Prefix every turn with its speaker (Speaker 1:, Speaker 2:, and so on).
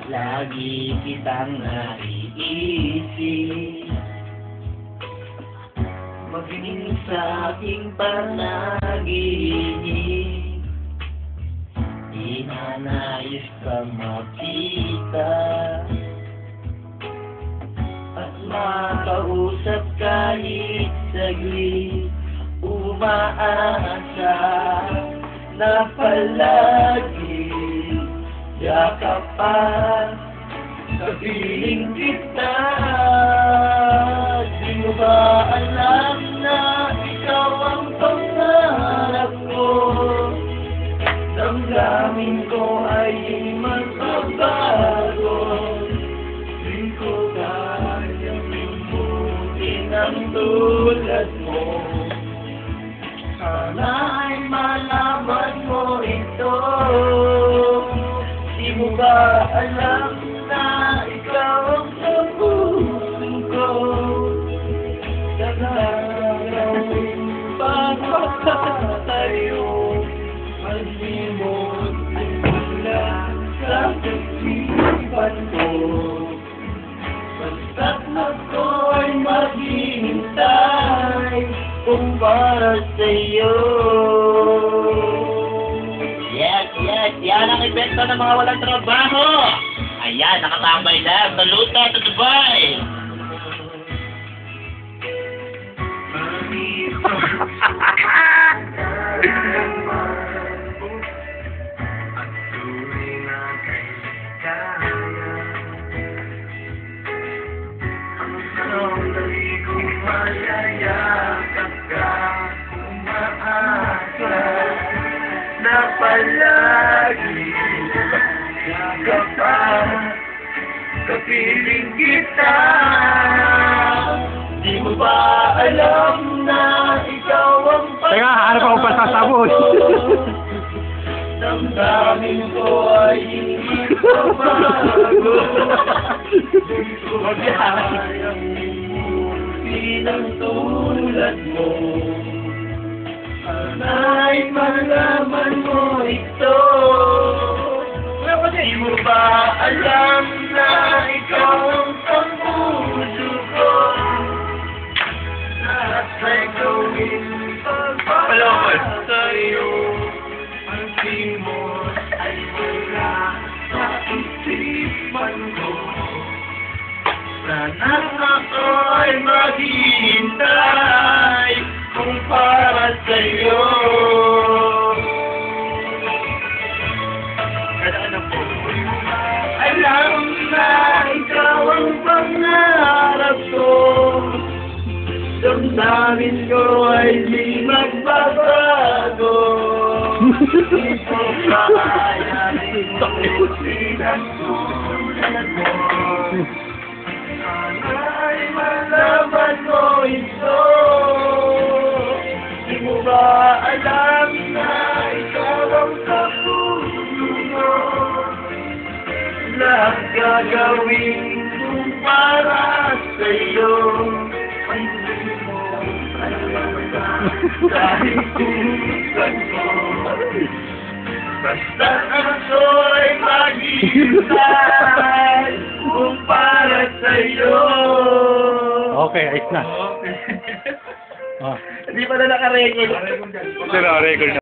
Speaker 1: lagi kitang naiisip. Maging sa aking panaginip, inanais kang makita at makausap kahit saglit. Umaasa na palagi yakapan sa piling kita. Di mo ba alam na ikaw ang pangarap ko? Damdamin ko ay magbabago. Di ko kayang limutin ang tulad mo. Sana ay malaman mo ito. Di mo ba alam na ikaw ang sa puso ko? Gagawin pagkakatayo, maglimot ay mula sa kaisipan ko. Basta't ako ay maghihintay kung para sa'yo. Yes, yan ang epekto ng mga walang trabaho. Ayan, nakatambay lang sa luta sa Dubai. Na palagi yakapan kapiling kita. Di mo ba alam na ikaw ang
Speaker 2: Teka, ano pa kung pasasabot?
Speaker 1: damdamin ko ay hindi pabago. Di ko kayang limutin ang tulad mo. Sana'y malaman mo ito. Di mo ba alam na ikaw ang pampuso ko? Lahat ay gawin pagpapalaman sa'yo. Ang timos ay wala sa isipan ko. Sana ako ay maghihintay kung para sa'yo. Alam na ikaw ang pangarap ko. Damdamin ko ay di magbabago. Di ko kaya limutin ang tulad mo. Sana'y malaman mo ito. Di mo ba alam na ikaw ang kapuso mo? Lahat gagawin kong para sa'yo. Ay, hindi mo alam kahit kusan mo. Basta ako'y maghihintay kung para sa'yo.
Speaker 2: Okay, ayos na.
Speaker 1: Hindi pa na nakarecord.
Speaker 2: Ito na, record na.